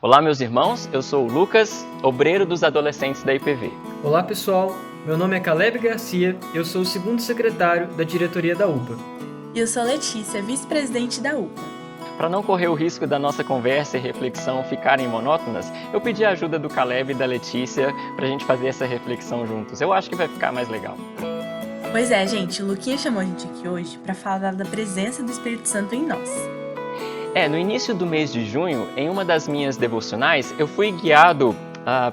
Olá, meus irmãos, eu sou o Lucas, obreiro dos adolescentes da IPV. Olá, pessoal. Meu nome é Caleb Garcia, eu sou o segundo secretário da diretoria da UPA. E eu sou Letícia, vice-presidente da UPA. Para não correr o risco da nossa conversa e reflexão ficarem monótonas, eu pedi a ajuda do Caleb e da Letícia para a gente fazer essa reflexão juntos. Eu acho que vai ficar mais legal. Pois é, gente, o Luquinha chamou a gente aqui hoje para falar da presença do Espírito Santo em nós. No início do mês de junho, em uma das minhas devocionais, eu fui guiado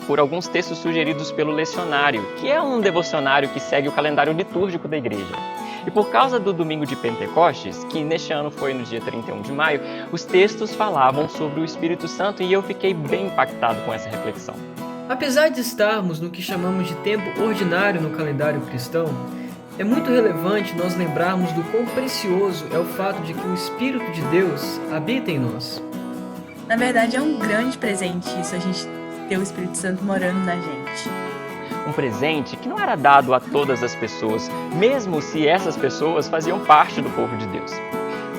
por alguns textos sugeridos pelo Lecionário, que é um devocionário que segue o calendário litúrgico da igreja. E por causa do domingo de Pentecostes, que neste ano foi no dia 31 de maio, os textos falavam sobre o Espírito Santo e eu fiquei bem impactado com essa reflexão. Apesar de estarmos no que chamamos de tempo ordinário no calendário cristão, é muito relevante nós lembrarmos do quão precioso é o fato de que o Espírito de Deus habita em nós. Na verdade, é um grande presente isso, a gente ter o Espírito Santo morando na gente. Um presente que não era dado a todas as pessoas, mesmo se essas pessoas faziam parte do povo de Deus.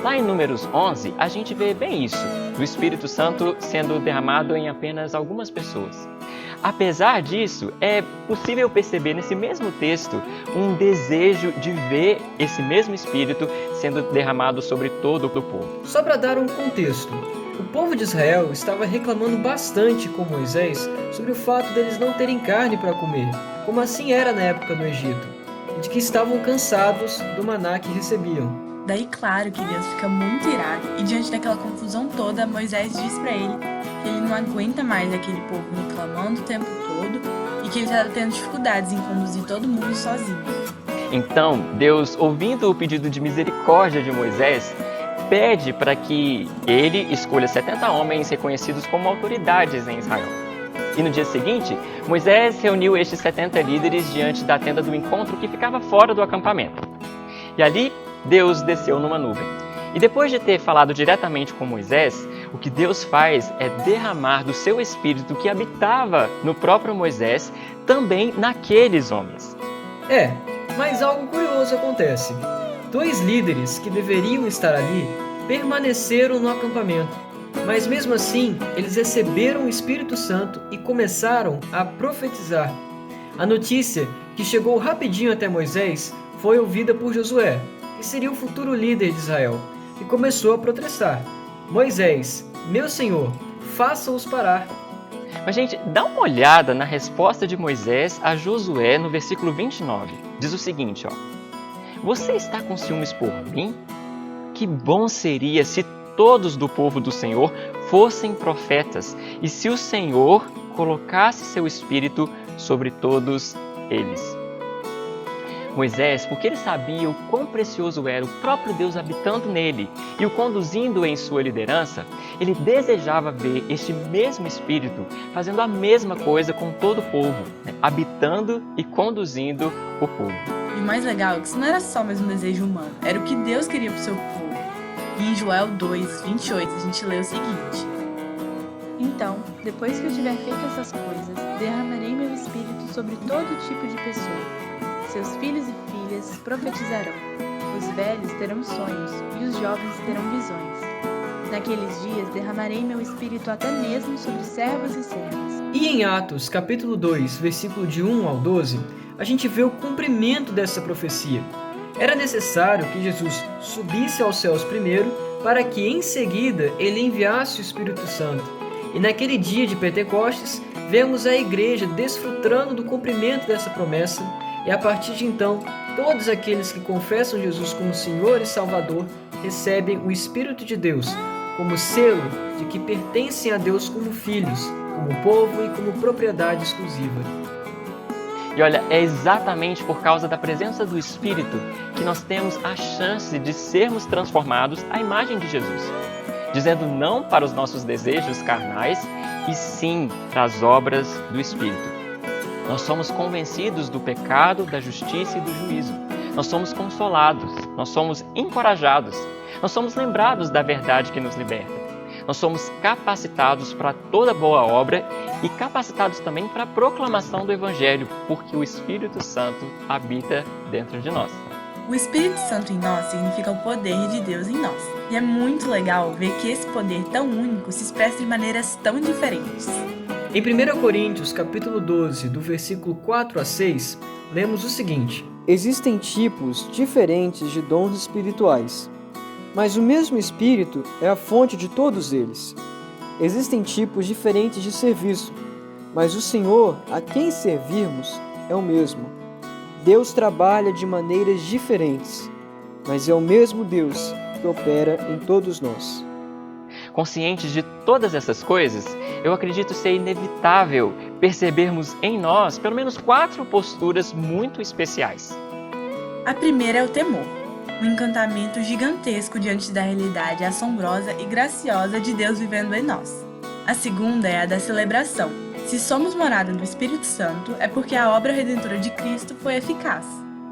Lá em Números 11, a gente vê bem isso, do Espírito Santo sendo derramado em apenas algumas pessoas. Apesar disso, é possível perceber nesse mesmo texto um desejo de ver esse mesmo Espírito sendo derramado sobre todo o povo. Só para dar um contexto, o povo de Israel estava reclamando bastante com Moisés sobre o fato deles não terem carne para comer, como assim era na época do Egito, e de que estavam cansados do maná que recebiam. Daí, claro que Deus fica muito irado e diante daquela confusão toda, Moisés diz para ele que ele não aguenta mais aquele povo reclamando o tempo todo e que ele está tendo dificuldades em conduzir todo mundo sozinho. Então, Deus, ouvindo o pedido de misericórdia de Moisés, pede para que ele escolha 70 homens reconhecidos como autoridades em Israel. E no dia seguinte, Moisés reuniu estes 70 líderes diante da tenda do encontro que ficava fora do acampamento. E ali, Deus desceu numa nuvem. E depois de ter falado diretamente com Moisés, o que Deus faz é derramar do seu Espírito que habitava no próprio Moisés, também naqueles homens. Mas algo curioso acontece. 2 líderes que deveriam estar ali permaneceram no acampamento, mas mesmo assim eles receberam o Espírito Santo e começaram a profetizar. A notícia, que chegou rapidinho até Moisés, foi ouvida por Josué, que seria o futuro líder de Israel, que começou a protestar: Moisés, meu senhor, faça-os parar. Mas, gente, dá uma olhada na resposta de Moisés a Josué no versículo 29. Diz o seguinte, Você está com ciúmes por mim? Que bom seria se todos do povo do Senhor fossem profetas e se o Senhor colocasse seu espírito sobre todos eles. Moisés, porque ele sabia o quão precioso era o próprio Deus habitando nele e o conduzindo em sua liderança, ele desejava ver este mesmo Espírito fazendo a mesma coisa com todo o povo, habitando e conduzindo o povo. E o mais legal é que isso não era só mais um desejo humano, era o que Deus queria para o seu povo. E em Joel 2, 28, a gente lê o seguinte: Então, depois que eu tiver feito essas coisas, derramarei meu Espírito sobre todo tipo de pessoa. Seus filhos e filhas profetizarão, os velhos terão sonhos e os jovens terão visões. Naqueles dias derramarei meu espírito até mesmo sobre servos e servas. E em Atos, capítulo 2, versículo de 1 ao 12, a gente vê o cumprimento dessa profecia. Era necessário que Jesus subisse aos céus primeiro, para que em seguida ele enviasse o Espírito Santo. E naquele dia de Pentecostes, vemos a igreja desfrutando do cumprimento dessa promessa. E a partir de então, todos aqueles que confessam Jesus como Senhor e Salvador recebem o Espírito de Deus como selo de que pertencem a Deus como filhos, como povo e como propriedade exclusiva. E olha, é exatamente por causa da presença do Espírito que nós temos a chance de sermos transformados à imagem de Jesus, dizendo não para os nossos desejos carnais e sim para as obras do Espírito. Nós somos convencidos do pecado, da justiça e do juízo. Nós somos consolados, nós somos encorajados, nós somos lembrados da verdade que nos liberta. Nós somos capacitados para toda boa obra e capacitados também para a proclamação do Evangelho, porque o Espírito Santo habita dentro de nós. O Espírito Santo em nós significa o poder de Deus em nós. E é muito legal ver que esse poder tão único se expressa de maneiras tão diferentes. Em 1 Coríntios, capítulo 12, do versículo 4 a 6, lemos o seguinte: Existem tipos diferentes de dons espirituais, mas o mesmo Espírito é a fonte de todos eles. Existem tipos diferentes de serviço, mas o Senhor a quem servirmos é o mesmo. Deus trabalha de maneiras diferentes, mas é o mesmo Deus que opera em todos nós. Conscientes de todas essas coisas, eu acredito ser inevitável percebermos em nós pelo menos 4 posturas muito especiais. A primeira é o temor, um encantamento gigantesco diante da realidade assombrosa e graciosa de Deus vivendo em nós. A segunda é a da celebração. Se somos morada do Espírito Santo, é porque a obra redentora de Cristo foi eficaz.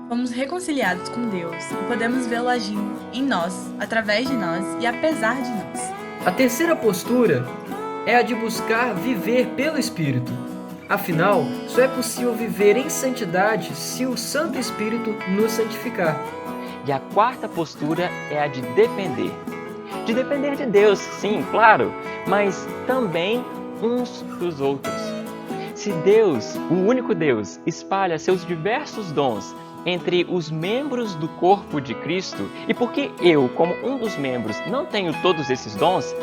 Fomos reconciliados com Deus e podemos vê-lo agindo em nós, através de nós e apesar de nós. A terceira postura é a de buscar viver pelo Espírito. Afinal, só é possível viver em santidade se o Santo Espírito nos santificar. E a quarta postura é a de depender. De depender de Deus, sim, claro, mas também uns dos outros. Se Deus, o único Deus, espalha seus diversos dons entre os membros do corpo de Cristo, e porque eu, como um dos membros, não tenho todos esses dons,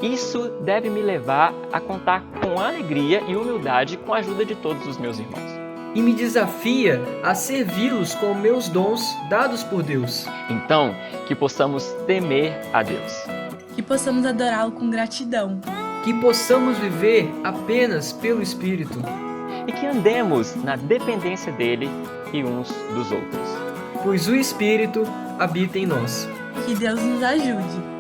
isso deve me levar a contar com alegria e humildade com a ajuda de todos os meus irmãos. E me desafia a servi-los com meus dons dados por Deus. Então, que possamos temer a Deus. Que possamos adorá-lo com gratidão. Que possamos viver apenas pelo Espírito. E que andemos na dependência dele e uns dos outros. Pois o Espírito habita em nós. Que Deus nos ajude.